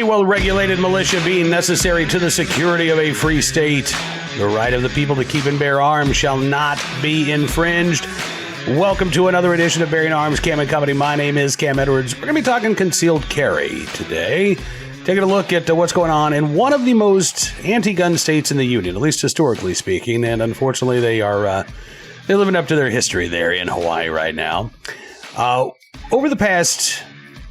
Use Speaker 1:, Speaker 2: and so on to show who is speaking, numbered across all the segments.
Speaker 1: A well-regulated militia being necessary to the security of a free state. The right of the people to keep and bear arms shall not be infringed. Welcome to another edition of Bearing Arms, Cam and Company. My name is Cam Edwards. We're going to be talking concealed carry today. Taking a look at what's going on in one of the most anti-gun states in the Union, at least historically speaking. And unfortunately, they're living up to their history there in Hawaii right now. Over the past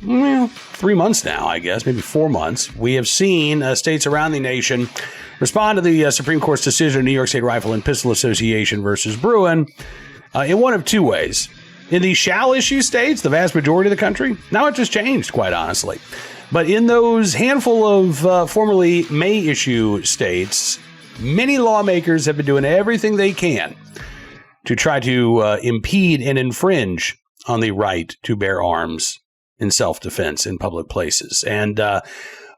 Speaker 1: 3 months now, I guess, maybe 4 months, we have seen states around the nation respond to the Supreme Court's decision in New York State Rifle and Pistol Association versus Bruin in one of two ways. In the shall-issue states, the vast majority of the country, now it just changed, quite honestly. But in those handful of formerly may-issue states, many lawmakers have been doing everything they can to try to impede and infringe on the right to bear arms in self-defense in public places. And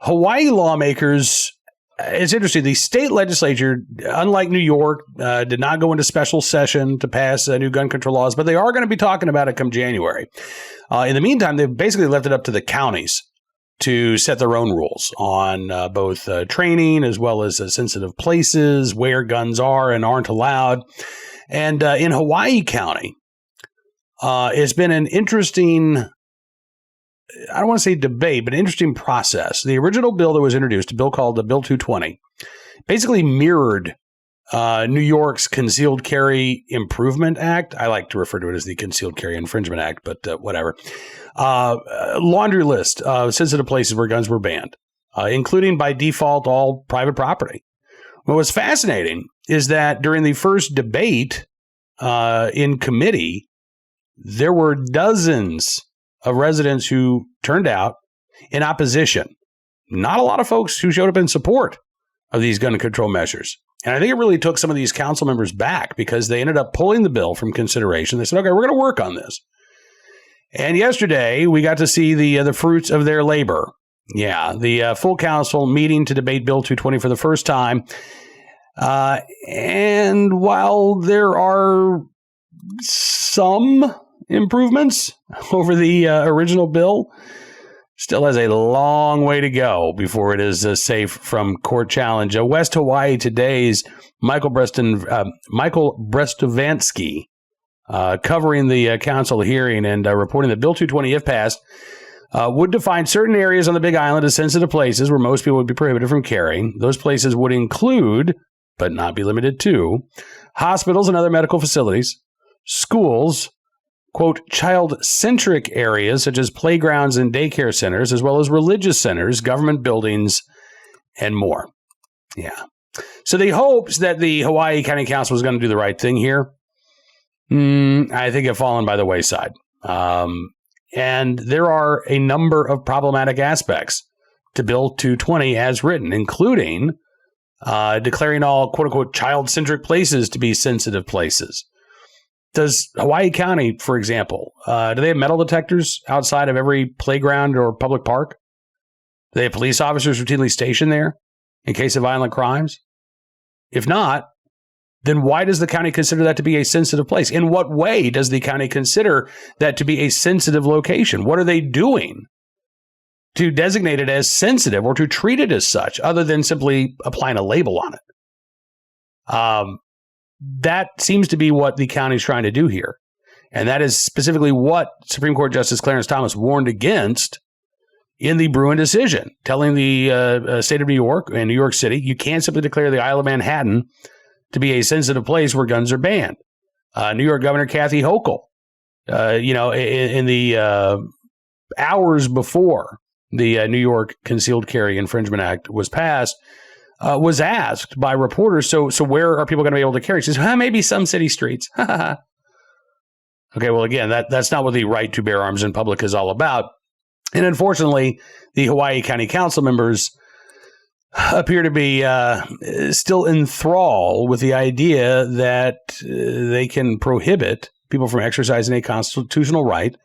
Speaker 1: Hawaii lawmakers, it's interesting, the state legislature, unlike New York, did not go into special session to pass new gun control laws, but they are going to be talking about it come January. In the meantime, they've basically left it up to the counties to set their own rules on both training as well as sensitive places, where guns are and aren't allowed. And in Hawaii County, it's been an interesting, I don't want to say debate, but an interesting process. The original bill that was introduced, a bill called the Bill 220, basically mirrored New York's Concealed Carry Improvement Act. I like to refer to it as the Concealed Carry Infringement Act, but whatever. Laundry list of sensitive places where guns were banned, including by default all private property. What was fascinating is that during the first debate in committee, there were dozens of residents who turned out in opposition. Not a lot of folks who showed up in support of these gun control measures. And I think it really took some of these council members back because they ended up pulling the bill from consideration. They said, okay, we're going to work on this. And yesterday, we got to see the fruits of their labor. Yeah, the full council meeting to debate Bill 220 for the first time. And while there are some improvements over the original bill, still has a long way to go before it is safe from court challenge. West Hawaii Today's Michael Brestovansky covering the council hearing and reporting that Bill 220, if passed, would define certain areas on the Big Island as sensitive places where most people would be prohibited from carrying. Those places would include, but not be limited to, hospitals and other medical facilities, schools, quote, child-centric areas such as playgrounds and daycare centers, as well as religious centers, government buildings, and more. Yeah. So the hopes that the Hawaii County Council was going to do the right thing here, I think have fallen by the wayside. And there are a number of problematic aspects to Bill 220 as written, including declaring all, quote-unquote, child-centric places to be sensitive places. Does Hawaii County, for example, do they have metal detectors outside of every playground or public park? Do they have police officers routinely stationed there in case of violent crimes? If not, then why does the county consider that to be a sensitive place? In what way does the county consider that to be a sensitive location? What are they doing to designate it as sensitive or to treat it as such, other than simply applying a label on it? That seems to be what the county is trying to do here. And that is specifically what Supreme Court Justice Clarence Thomas warned against in the Bruin decision, telling the state of New York and New York City, you can't simply declare the Isle of Manhattan to be a sensitive place where guns are banned. New York Governor Kathy Hochul, in the hours before the New York Concealed Carry Infringement Act was passed, was asked by reporters, so where are people going to be able to carry? She says, maybe some city streets. Okay, well, again, that's not what the right to bear arms in public is all about. And unfortunately, the Hawaii County Council members appear to be still enthralled with the idea that they can prohibit people from exercising a constitutional right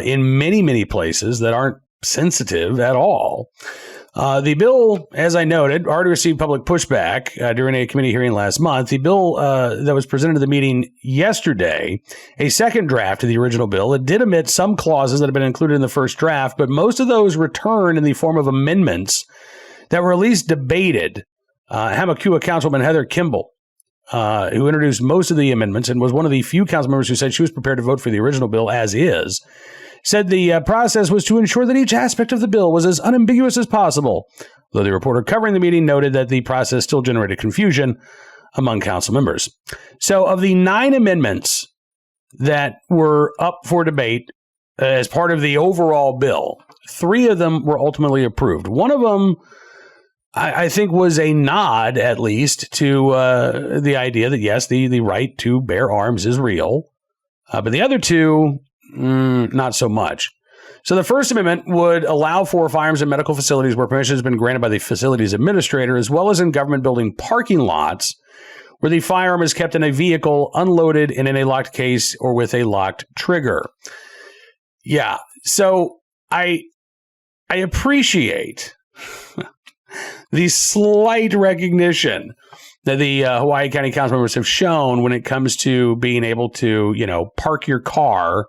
Speaker 1: in many, many places that aren't sensitive at all. The bill, as I noted, already received public pushback during a committee hearing last month. The bill that was presented to the meeting yesterday, a second draft of the original bill, it did omit some clauses that had been included in the first draft, but most of those returned in the form of amendments that were at least debated. Hamakua Councilwoman Heather Kimball, who introduced most of the amendments and was one of the few council members who said she was prepared to vote for the original bill as is, said the process was to ensure that each aspect of the bill was as unambiguous as possible, though the reporter covering the meeting noted that the process still generated confusion among council members. So of the 9 amendments that were up for debate as part of the overall bill, 3 of them were ultimately approved. One of them, I think, was a nod, at least, to the idea that, yes, the right to bear arms is real. But the other 2, not so much. So the First Amendment would allow for firearms in medical facilities where permission has been granted by the facility's administrator, as well as in government building parking lots where the firearm is kept in a vehicle, unloaded and in a locked case or with a locked trigger. Yeah, so I appreciate the slight recognition that the Hawaii County Council members have shown when it comes to being able to, park your car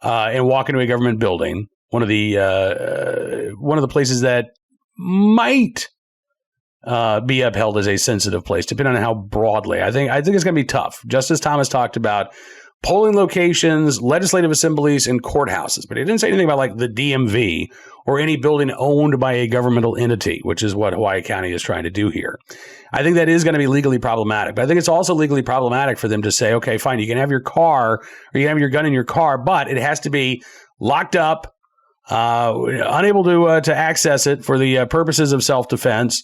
Speaker 1: and walk into a government building, one of the places that might be upheld as a sensitive place, depending on how broadly. I think it's going to be tough. Justice Thomas talked about polling locations, legislative assemblies, and courthouses, but he didn't say anything about like the DMV or any building owned by a governmental entity, which is what Hawaii County is trying to do here. I think that is going to be legally problematic, but I think it's also legally problematic for them to say, okay, fine, you can have your car or you can have your gun in your car, but it has to be locked up, unable to access it for the purposes of self-defense.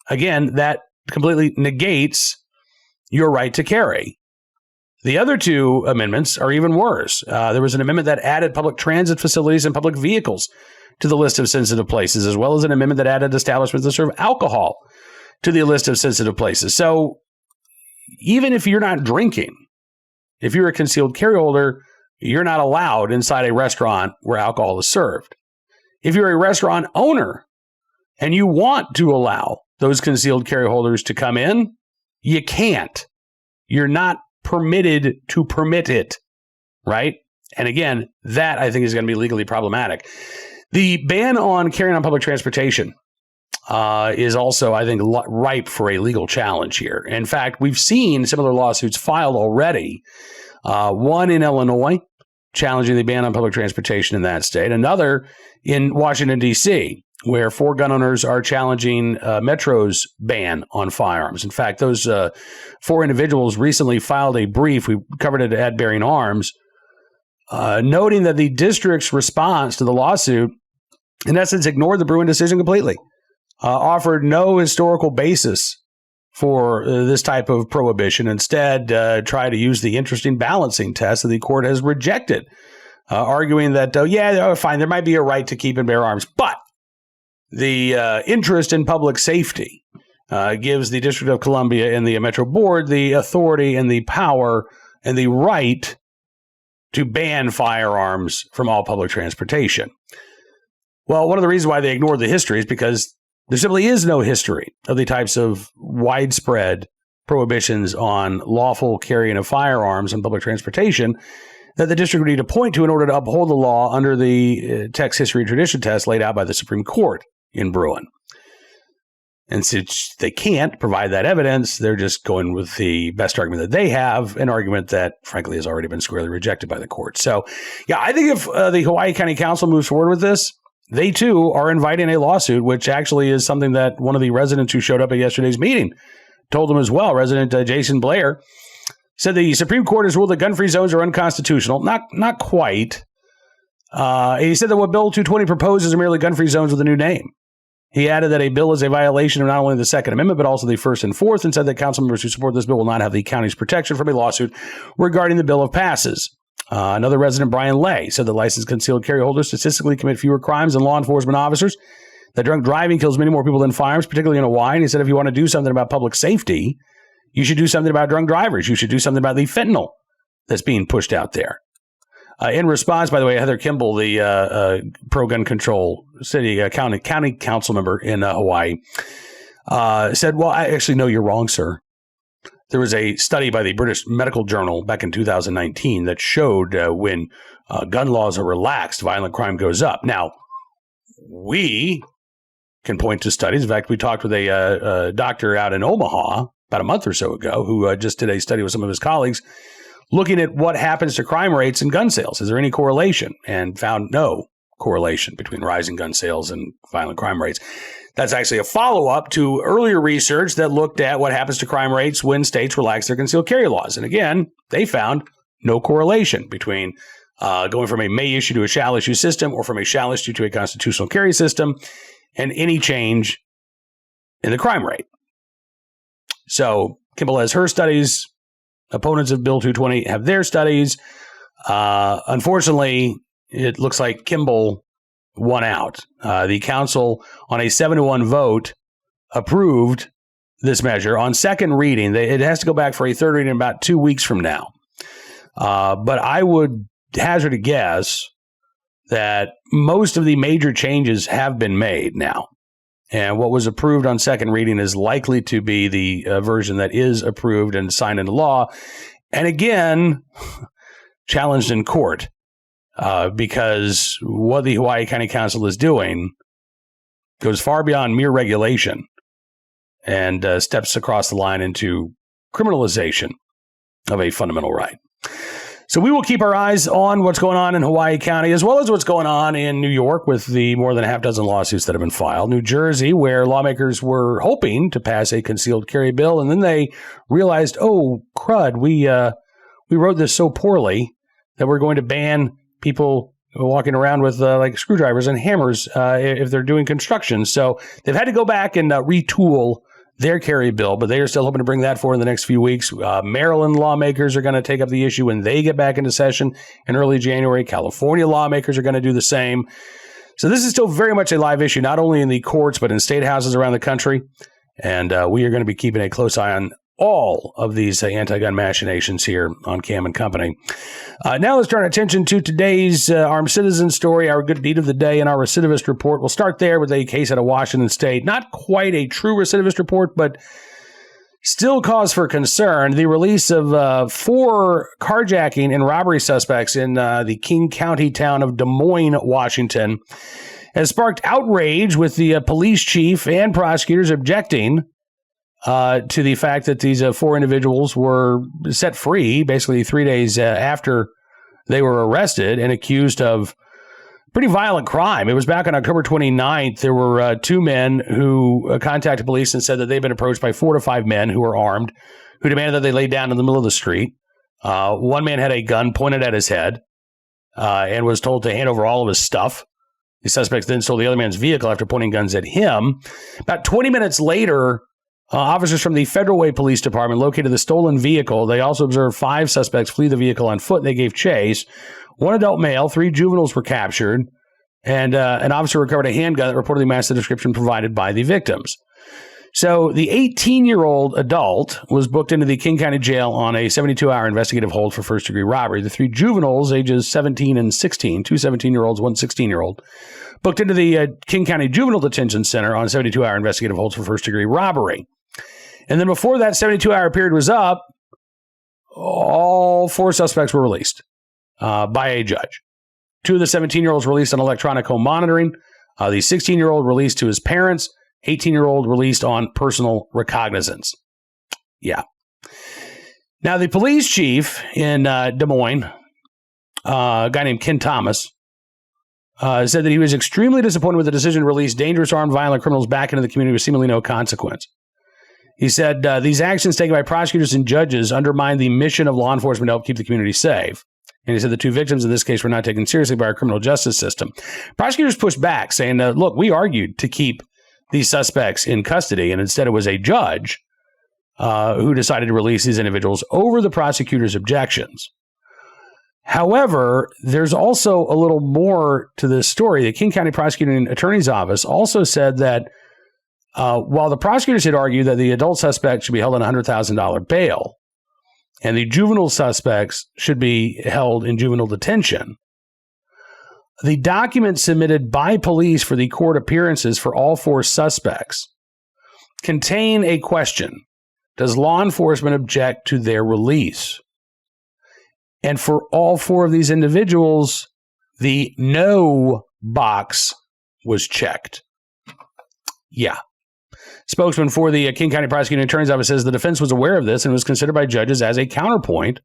Speaker 1: Again, that completely negates your right to carry. The other 2 amendments are even worse. There was an amendment that added public transit facilities and public vehicles to the list of sensitive places, as well as an amendment that added establishments that serve alcohol to the list of sensitive places. So even if you're not drinking, if you're a concealed carry holder, you're not allowed inside a restaurant where alcohol is served. If you're a restaurant owner and you want to allow those concealed carry holders to come in, you can't. You're not permitted to permit it, right? And again, that I think is going to be legally problematic. The ban on carrying on public transportation is also, I think, ripe for a legal challenge here. In fact, we've seen similar lawsuits filed already. One in Illinois, challenging the ban on public transportation in that state. Another in Washington, D.C., where 4 gun owners are challenging Metro's ban on firearms. In fact, those 4 individuals recently filed a brief, we covered it at Bearing Arms, noting that the district's response to the lawsuit, in essence, ignored the Bruin decision completely, offered no historical basis for this type of prohibition. Instead, tried to use the interesting balancing test that the court has rejected, arguing that, fine, there might be a right to keep and bear arms, but the interest in public safety gives the District of Columbia and the Metro Board the authority and the power and the right to ban firearms from all public transportation. Well, one of the reasons why they ignored the history is because there simply is no history of the types of widespread prohibitions on lawful carrying of firearms in public transportation that the district would need to point to in order to uphold the law under the text, history, and tradition test laid out by the Supreme Court in Bruin. And since they can't provide that evidence, they're just going with the best argument that they have, an argument that, frankly, has already been squarely rejected by the court. So, yeah, I think if the Hawaii County Council moves forward with this, they, too, are inviting a lawsuit, which actually is something that one of the residents who showed up at yesterday's meeting told them as well. Resident Jason Blair said the Supreme Court has ruled that gun-free zones are unconstitutional. Not quite. He said that what Bill 220 proposes are merely gun-free zones with a new name. He added that a bill is a violation of not only the Second Amendment, but also the First and Fourth, and said that council members who support this bill will not have the county's protection from a lawsuit regarding the bill if passes. Another resident, Brian Lay, said that licensed concealed carry holders statistically commit fewer crimes than law enforcement officers, that drunk driving kills many more people than firearms, particularly in Hawaii. And he said if you want to do something about public safety, you should do something about drunk drivers. You should do something about the fentanyl that's being pushed out there. In response, by the way, Heather Kimball, the pro-gun control county council member in Hawaii, said, well, I actually know you're wrong, sir. There was a study by the British Medical Journal back in 2019 that showed when gun laws are relaxed, violent crime goes up. Now, we can point to studies. In fact, we talked with a doctor out in Omaha about a month or so ago who just did a study with some of his colleagues looking at what happens to crime rates and gun sales. Is there any correlation? And found no correlation between rising gun sales and violent crime rates. That's actually a follow-up to earlier research that looked at what happens to crime rates when states relax their concealed carry laws. And again, they found no correlation between going from a may issue to a shall issue system or from a shall issue to a constitutional carry system and any change in the crime rate. So Kimball has her studies. Opponents of Bill 220 have their studies. Unfortunately, it looks like Kimball won out. The council, on a 7-1 vote, approved this measure. On second reading, it has to go back for a third reading about 2 weeks from now. But I would hazard a guess that most of the major changes have been made now. And what was approved on second reading is likely to be the version that is approved and signed into law. And again, challenged in court because what the Hawaii County Council is doing goes far beyond mere regulation and steps across the line into criminalization of a fundamental right. So we will keep our eyes on what's going on in Hawaii County, as well as what's going on in New York with the more than a half dozen lawsuits that have been filed. New Jersey, where lawmakers were hoping to pass a concealed carry bill, and then they realized, oh, crud, we wrote this so poorly that we're going to ban people walking around with like screwdrivers and hammers if they're doing construction. So they've had to go back and retool their carry bill, but they are still hoping to bring that forward in the next few weeks. Maryland lawmakers are going to take up the issue when they get back into session in early January. California lawmakers are going to do the same. So this is still very much a live issue, not only in the courts, but in state houses around the country. And we are going to be keeping a close eye on all of these anti-gun machinations here on Cam and Company. Now let's turn our attention to today's armed citizen story, our good deed of the day, and our recidivist report. We'll start there with a case out of Washington State. Not quite a true recidivist report, but still cause for concern. The release of 4 carjacking and robbery suspects in the King County town of Des Moines, Washington, has sparked outrage with the police chief and prosecutors objecting to the fact that these 4 individuals were set free basically 3 days after they were arrested and accused of pretty violent crime. It was back on October 29th. There were 2 men who contacted police and said that they'd been approached by 4 to 5 men who were armed, who demanded that they lay down in the middle of the street. One man had a gun pointed at his head and was told to hand over all of his stuff. The suspects then stole the other man's vehicle after pointing guns at him. About 20 minutes later, officers from the Federal Way Police Department located the stolen vehicle. They also observed 5 suspects flee the vehicle on foot. They gave chase. 1 adult male, 3 juveniles were captured, and an officer recovered a handgun that reportedly matched the description provided by the victims. So the 18-year-old adult was booked into the King County Jail on a 72-hour investigative hold for first-degree robbery. The 3 juveniles, ages 17 and 16, 2 17-year-olds, 1 16-year-old, booked into the King County Juvenile Detention Center on 72-hour investigative holds for first-degree robbery. And then before that 72-hour period was up, all 4 suspects were released by a judge. 2 of the 17-year-olds released on electronic home monitoring. The 16-year-old released to his parents. 18-year-old released on personal recognizance. Yeah. Now, the police chief in Des Moines, a guy named Ken Thomas, said that he was extremely disappointed with the decision to release dangerous armed violent criminals back into the community with seemingly no consequence. He said, these actions taken by prosecutors and judges undermine the mission of law enforcement to help keep the community safe. And he said the 2 victims in this case were not taken seriously by our criminal justice system. Prosecutors pushed back, saying, look, we argued to keep these suspects in custody, and instead it was a judge who decided to release these individuals over the prosecutor's objections. However, there's also a little more to this story. The King County Prosecuting Attorney's Office also said that while the prosecutors had argued that the adult suspect should be held on a $100,000 bail, and the juvenile suspects should be held in juvenile detention. The documents submitted by police for the court appearances for all 4 suspects contain a question: does law enforcement object to their release? And for all 4 of these individuals, the no box was checked. Yeah. Spokesman for the King County Prosecuting Attorney's Office says the defense was aware of this and was considered by judges as a counterpoint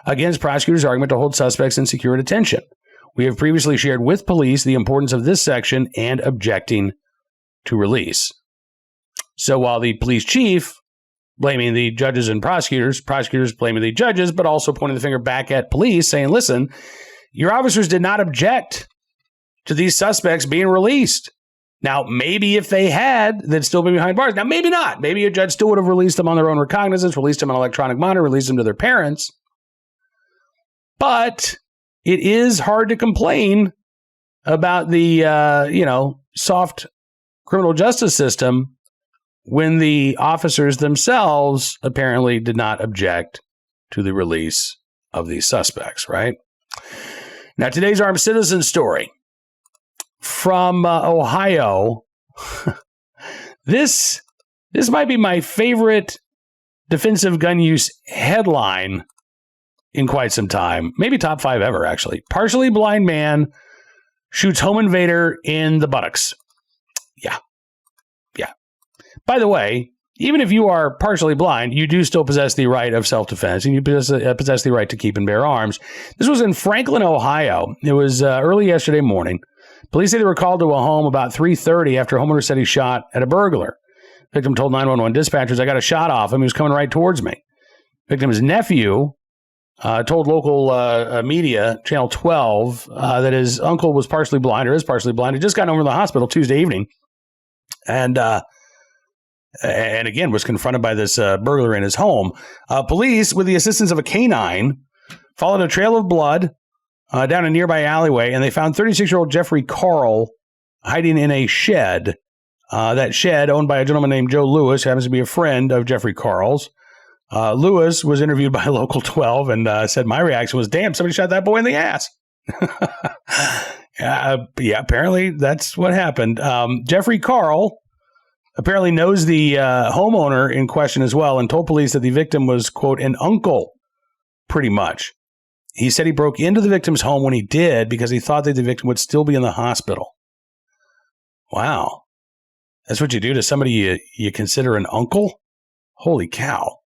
Speaker 1: against prosecutors' argument to hold suspects in secure detention. We have previously shared with police the importance of this section and objecting to release. So while the police chief blaming the judges and prosecutors blaming the judges, but also pointing the finger back at police saying, listen, your officers did not object to these suspects being released. Now, maybe if they had, they'd still be behind bars. Now, maybe not. Maybe a judge still would have released them on their own recognizance, released them on electronic monitor, released them to their parents. But it is hard to complain about the, soft criminal justice system when the officers themselves apparently did not object to the release of these suspects, right? Now, today's armed citizen story from Ohio. This might be my favorite defensive gun use headline in quite some time. Maybe top 5 ever, actually. Partially blind man shoots home invader in the buttocks. Yeah. By the way, even if you are partially blind, you do still possess the right of self-defense, and you possess the right to keep and bear arms. This was in Franklin, Ohio. It was early yesterday morning. Police say they were called to a home about 3:30 after a homeowner said he shot at a burglar. Victim told 911 dispatchers, I got a shot off him. He was coming right towards me. Victim's nephew told local media, Channel 12, that his uncle was partially blind, or is partially blind. He just got over to the hospital Tuesday evening. And again, was confronted by this burglar in his home. Police, with the assistance of a canine, followed a trail of blood down a nearby alleyway, and they found 36-year-old Jeffrey Carl hiding in a shed. That shed, owned by a gentleman named Joe Lewis, happens to be a friend of Jeffrey Carl's. Lewis was interviewed by Local 12 and said, my reaction was, damn, somebody shot that boy in the ass. Yeah, apparently that's what happened. Jeffrey Carl apparently knows the homeowner in question as well and told police that the victim was, quote, an uncle, pretty much. He said he broke into the victim's home when he did because he thought that the victim would still be in the hospital. Wow. That's what you do to somebody you consider an uncle? Holy cow.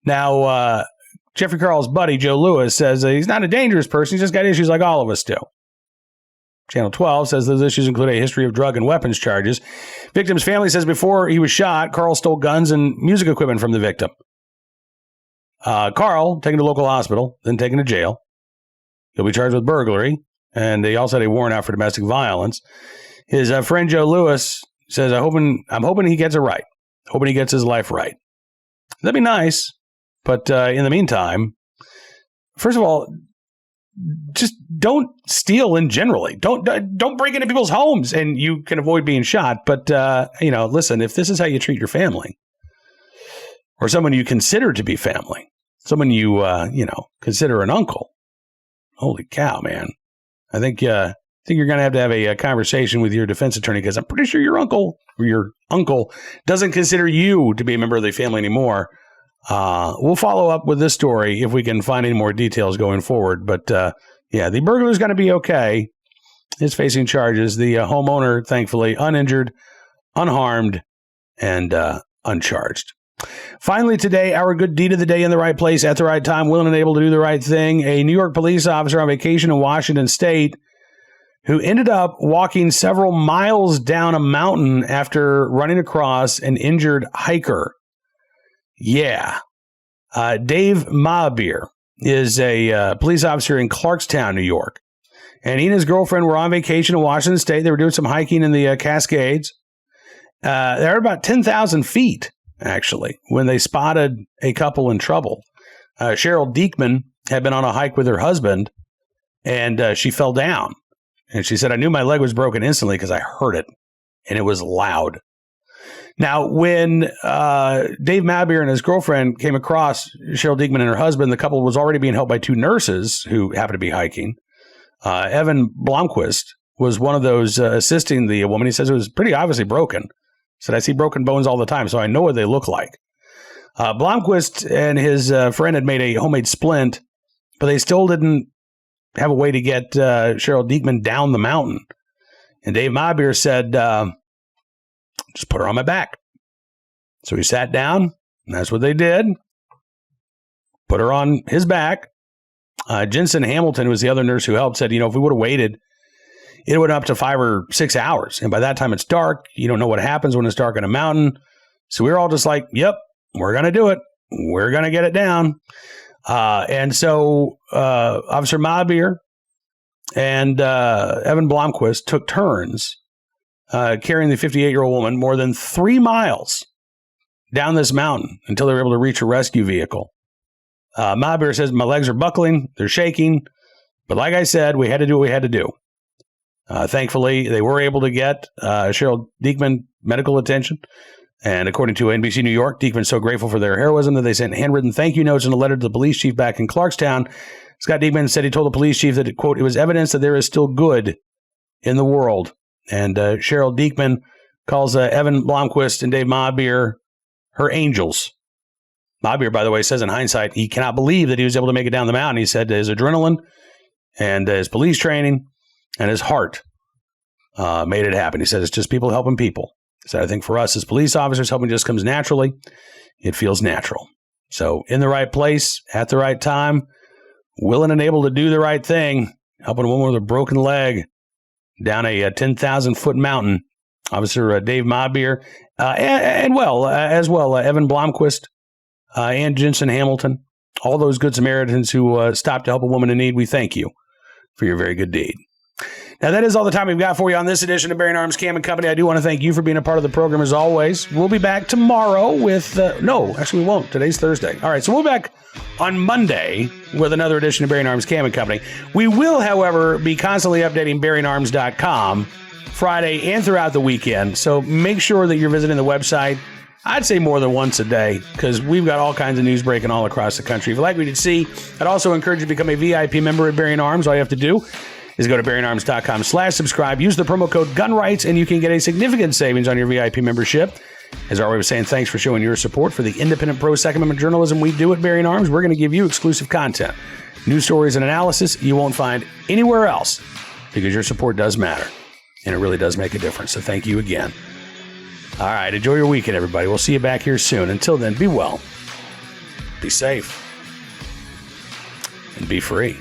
Speaker 1: Now, Jeffrey Carl's buddy, Joe Lewis, says he's not a dangerous person. He's just got issues like all of us do. Channel 12 says those issues include a history of drug and weapons charges. Victim's family says before he was shot, Carl stole guns and music equipment from the victim. Carl, taken to local hospital, then taken to jail. He'll be charged with burglary, and they also had a warrant out for domestic violence. His friend Joe Lewis says, I'm hoping he gets it right. Hoping he gets his life right. That'd be nice. But in the meantime, first of all, just don't steal in generally. Don't break into people's homes, and you can avoid being shot. But, listen, if this is how you treat your family, or someone you consider to be family, someone you consider an uncle, holy cow, man. I think you're going to have a conversation with your defense attorney, because I'm pretty sure your uncle doesn't consider you to be a member of the family anymore. We'll follow up with this story if we can find any more details going forward. But the burglar's going to be okay. He's facing charges. The homeowner, thankfully, uninjured, unharmed, and uncharged. Finally today, our good deed of the day in the right place at the right time, willing and able to do the right thing. A New York police officer on vacation in Washington State who ended up walking several miles down a mountain after running across an injured hiker. Yeah. Dave Mahabir is a police officer in Clarkstown, New York. And he and his girlfriend were on vacation in Washington State. They were doing some hiking in the Cascades. They're about 10,000 feet, actually, when they spotted a couple in trouble. Cheryl Diekman had been on a hike with her husband, and she fell down. And she said, I knew my leg was broken instantly because I heard it, and it was loud. Now, when Dave Mabir and his girlfriend came across Cheryl Diekman and her husband, the couple was already being helped by two nurses who happened to be hiking. Evan Blomquist was one of those assisting the woman. He says it was pretty obviously broken. He said, I see broken bones all the time, so I know what they look like. Blomquist and his friend had made a homemade splint, but they still didn't have a way to get Cheryl Diekman down the mountain. And Dave Mabir said, just put her on my back. So he sat down, and that's what they did. Put her on his back. Jensen Hamilton, who was the other nurse who helped, said, if we would have waited, it would have been up to 5 or 6 hours. And by that time, it's dark. You don't know what happens when it's dark on a mountain. So we were all just like, yep, we're going to do it. We're going to get it down. And so Officer Mabir and Evan Blomquist took turns carrying the 58-year-old woman more than 3 miles down this mountain until they were able to reach a rescue vehicle. Mabir says, my legs are buckling, they're shaking, but like I said, we had to do what we had to do. Thankfully, they were able to get Cheryl Diekman medical attention, and according to NBC New York, Diekman's so grateful for their heroism that they sent handwritten thank you notes and a letter to the police chief back in Clarkstown. Scott Diekman said he told the police chief that, quote, it was evidence that there is still good in the world. And Cheryl Diekman calls Evan Blomquist and Dave Mabir her angels. Mabir, by the way, says in hindsight, he cannot believe that he was able to make it down the mountain. He said his adrenaline and his police training and his heart made it happen. He said it's just people helping people. He said, I think for us as police officers, helping just comes naturally. It feels natural. So in the right place, at the right time, willing and able to do the right thing, helping a woman with a broken leg down a 10,000-foot mountain. Officer Dave Mabir, Evan Blomquist, and Jensen Hamilton, all those good Samaritans who stopped to help a woman in need, we thank you for your very good deed. Now, that is all the time we've got for you on this edition of Bearing Arms Cam and Company. I do want to thank you for being a part of the program as always. We'll be back tomorrow with... no, actually we won't. Today's Thursday. All right, so we'll be back on Monday with another edition of Bearing Arms Cam and Company. We will, however, be constantly updating BearingArms.com Friday and throughout the weekend. So make sure that you're visiting the website. I'd say more than once a day because we've got all kinds of news breaking all across the country. If you'd like me to see, I'd also encourage you to become a VIP member at Bearing Arms. All you have to do is go to BearingArms.com/subscribe. Use the promo code GUNRIGHTS, and you can get a significant savings on your VIP membership. As our way of saying thanks for showing your support for the independent pro-Second Amendment journalism we do at Bearing Arms. We're going to give you exclusive content, news stories, and analysis you won't find anywhere else because your support does matter, and it really does make a difference. So thank you again. All right, enjoy your weekend, everybody. We'll see you back here soon. Until then, be well, be safe, and be free.